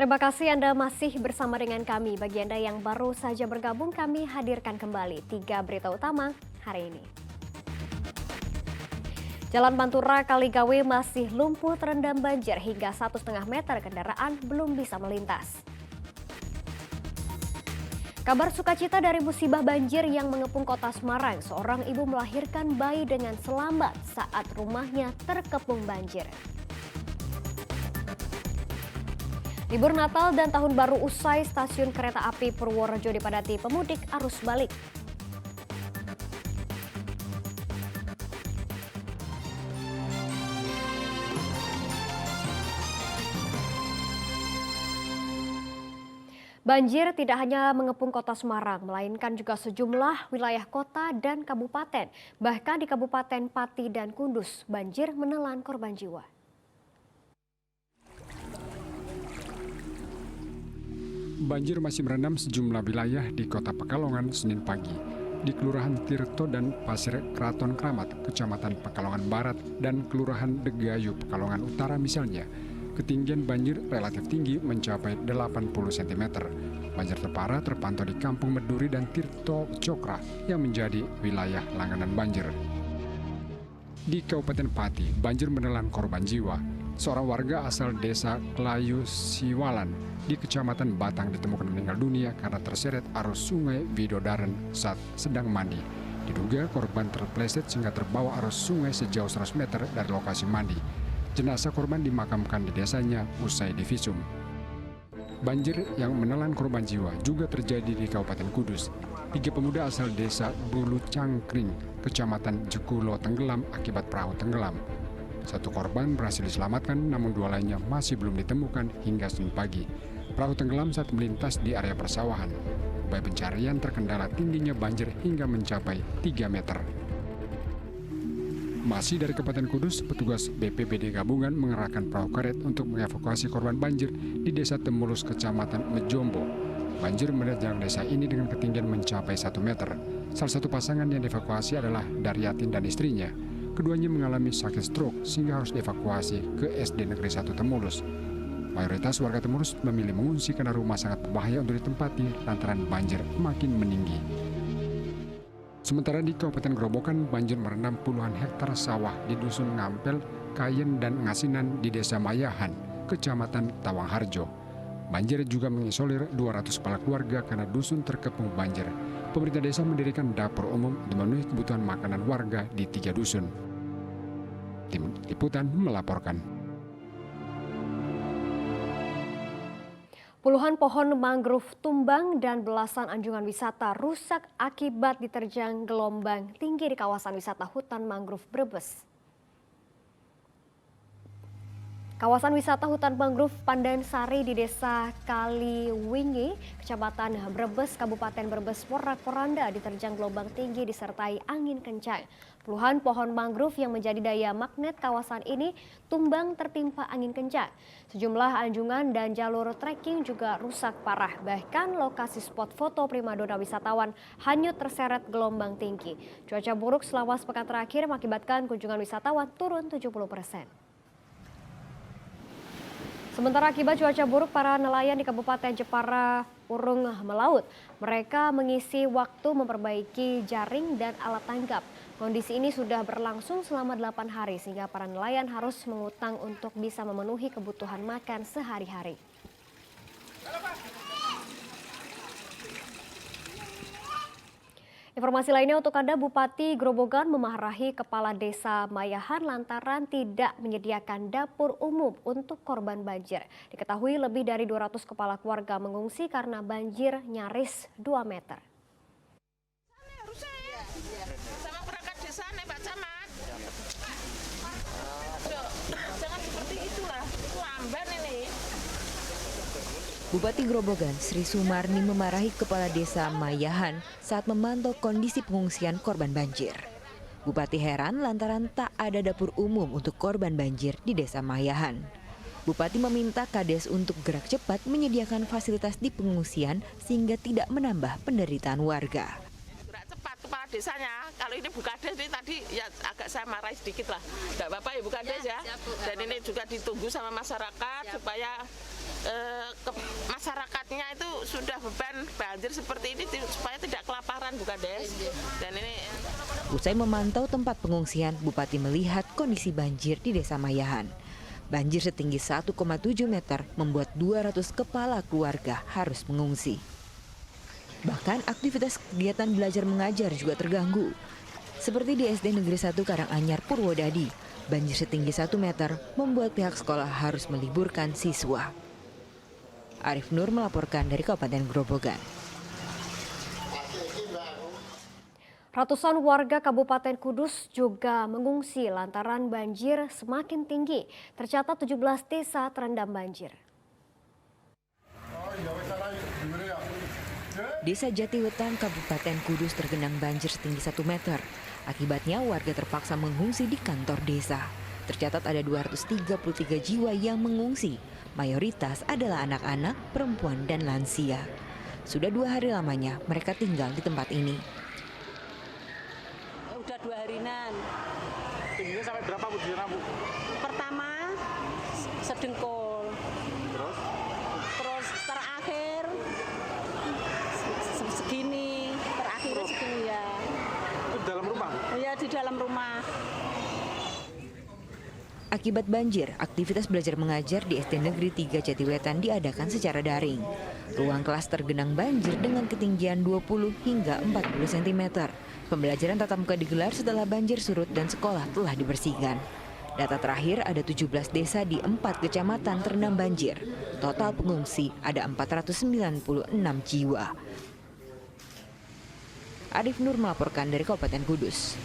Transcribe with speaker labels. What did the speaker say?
Speaker 1: Terima kasih Anda masih bersama dengan kami. Bagi Anda yang baru saja bergabung, kami hadirkan kembali 3 berita utama hari ini. Jalan Pantura Kaligawe masih lumpuh terendam banjir hingga 1,5 meter, kendaraan belum bisa melintas. Kabar sukacita dari musibah banjir yang mengepung kota Semarang. Seorang ibu melahirkan bayi dengan selamat saat rumahnya terkepung banjir. Libur Natal dan Tahun Baru usai, stasiun kereta api Purworejo dipadati pemudik arus balik. Banjir tidak hanya mengepung kota Semarang, melainkan juga sejumlah wilayah kota dan kabupaten. Bahkan di Kabupaten Pati dan Kudus, banjir menelan korban jiwa.
Speaker 2: Banjir masih merendam sejumlah wilayah di Kota Pekalongan Senin pagi. Di Kelurahan Tirto dan Pasir Kraton Kramat, Kecamatan Pekalongan Barat, dan Kelurahan Degayu Pekalongan Utara misalnya, ketinggian banjir relatif tinggi mencapai 80 cm. Banjir terparah terpantau di Kampung Meduri dan Tirto Cokra yang menjadi wilayah langganan banjir. Di Kabupaten Pati, banjir menelan korban jiwa. Seorang warga asal desa Klayu Siwalan di Kecamatan Batang ditemukan meninggal dunia karena terseret arus sungai Widodaren saat sedang mandi. Diduga korban terpleset sehingga terbawa arus sungai sejauh 100 meter dari lokasi mandi. Jenazah korban dimakamkan di desanya usai divisum. Banjir yang menelan korban jiwa juga terjadi di Kabupaten Kudus. 3 pemuda asal desa Bulu Cangkring, Kecamatan Jekulo tenggelam akibat perahu tenggelam. 1 korban berhasil diselamatkan, namun 2 lainnya masih belum ditemukan hingga Senin pagi. Perahu tenggelam saat melintas di area persawahan. Upaya pencarian terkendala tingginya banjir hingga mencapai 3 meter. Masih dari Kabupaten Kudus, petugas BPBD gabungan mengerahkan perahu karet untuk mengevakuasi korban banjir di Desa Temulus, Kecamatan Mejombo. Banjir menerjang desa ini dengan ketinggian mencapai 1 meter. Salah satu pasangan yang dievakuasi adalah Daryatin dan istrinya. Keduanya mengalami sakit stroke sehingga harus dievakuasi ke SD Negeri 1 Temulus. Mayoritas warga Temulus memilih mengungsi karena rumah sangat berbahaya untuk ditempati lantaran banjir makin meninggi. Sementara di Kabupaten Grobogan, banjir merendam puluhan hektar sawah di Dusun Ngampel, Kayen, dan Ngasinan di Desa Mayahan, Kecamatan Tawangharjo. Banjir juga mengisolir 200 kepala keluarga karena dusun terkepung banjir. Pemerintah desa mendirikan dapur umum untuk memenuhi kebutuhan makanan warga di 3 dusun. Tim Liputan melaporkan.
Speaker 1: Puluhan pohon mangrove tumbang dan belasan anjungan wisata rusak akibat diterjang gelombang tinggi di kawasan wisata hutan mangrove Brebes. Kawasan wisata hutan mangrove Pandansari di Desa Kaliwingi, Kecamatan Brebes, Kabupaten Brebes, Porak-Poranda diterjang gelombang tinggi disertai angin kencang. Puluhan pohon mangrove yang menjadi daya magnet kawasan ini tumbang tertimpa angin kencang. Sejumlah anjungan dan jalur trekking juga rusak parah. Bahkan lokasi spot foto primadona wisatawan hanyut terseret gelombang tinggi. Cuaca buruk selama sepekan terakhir mengakibatkan kunjungan wisatawan turun 70%. Sementara akibat cuaca buruk, para nelayan di Kabupaten Jepara urung melaut. Mereka mengisi waktu memperbaiki jaring dan alat tangkap. Kondisi ini sudah berlangsung selama 8 hari sehingga para nelayan harus mengutang untuk bisa memenuhi kebutuhan makan sehari-hari. Informasi lainnya untuk Anda, Bupati Grobogan memarahi Kepala Desa Mayahan lantaran tidak menyediakan dapur umum untuk korban banjir. Diketahui lebih dari 200 kepala keluarga mengungsi karena banjir nyaris 2 meter.
Speaker 3: Sama perangkat desa nih Pak Camat. Jangan seperti itulah, lamban ini.
Speaker 4: Bupati Grobogan Sri Sumarni memarahi Kepala Desa Mayahan saat memantau kondisi pengungsian korban banjir. Bupati heran lantaran tak ada dapur umum untuk korban banjir di Desa Mayahan. Bupati meminta Kades untuk gerak cepat menyediakan fasilitas di pengungsian sehingga tidak menambah penderitaan warga.
Speaker 3: Gerak cepat kepala desanya. Kalau ini Bukades ini tadi ya agak saya marahi sedikit lah. Nggak apa-apa ya Bukades ya. Dan ini juga ditunggu sama masyarakat supaya masyarakatnya itu sudah beban banjir seperti ini supaya tidak kelaparan Bukades. Dan ini
Speaker 4: Usai memantau tempat pengungsian, Bupati melihat kondisi banjir di Desa Mayahan. Banjir setinggi 1,7 meter membuat 200 kepala keluarga harus mengungsi. Bahkan aktivitas kegiatan belajar mengajar juga terganggu. Seperti di SD Negeri 1 Karanganyar, Purwodadi, banjir setinggi 1 meter membuat pihak sekolah harus meliburkan siswa. Arif Nur melaporkan dari Kabupaten Grobogan.
Speaker 1: Ratusan warga Kabupaten Kudus juga mengungsi lantaran banjir semakin tinggi. Tercatat 17 desa terendam banjir.
Speaker 4: Desa Jatiwetan, Kabupaten Kudus tergenang banjir setinggi 1 meter. Akibatnya warga terpaksa mengungsi di kantor desa. Tercatat ada 233 jiwa yang mengungsi. Mayoritas adalah anak-anak, perempuan, dan lansia. Sudah 2 hari lamanya mereka tinggal di tempat ini.
Speaker 5: Udah 2 harinan.
Speaker 6: Tingginya sampai berapa Bu di sana Bu?
Speaker 5: Pertama sedengkul. Terus terakhir segini. Terakhirnya segini ya.
Speaker 6: Itu di dalam rumah?
Speaker 5: Ya di dalam rumah.
Speaker 4: Akibat banjir, aktivitas belajar mengajar di SD Negeri 3 Jatiwetan diadakan secara daring. Ruang kelas tergenang banjir dengan ketinggian 20 hingga 40 cm. Pembelajaran tatap muka digelar setelah banjir surut dan sekolah telah dibersihkan. Data terakhir ada 17 desa di 4 kecamatan terendam banjir. Total pengungsi ada 496 jiwa. Arif Nur melaporkan dari Kabupaten Kudus.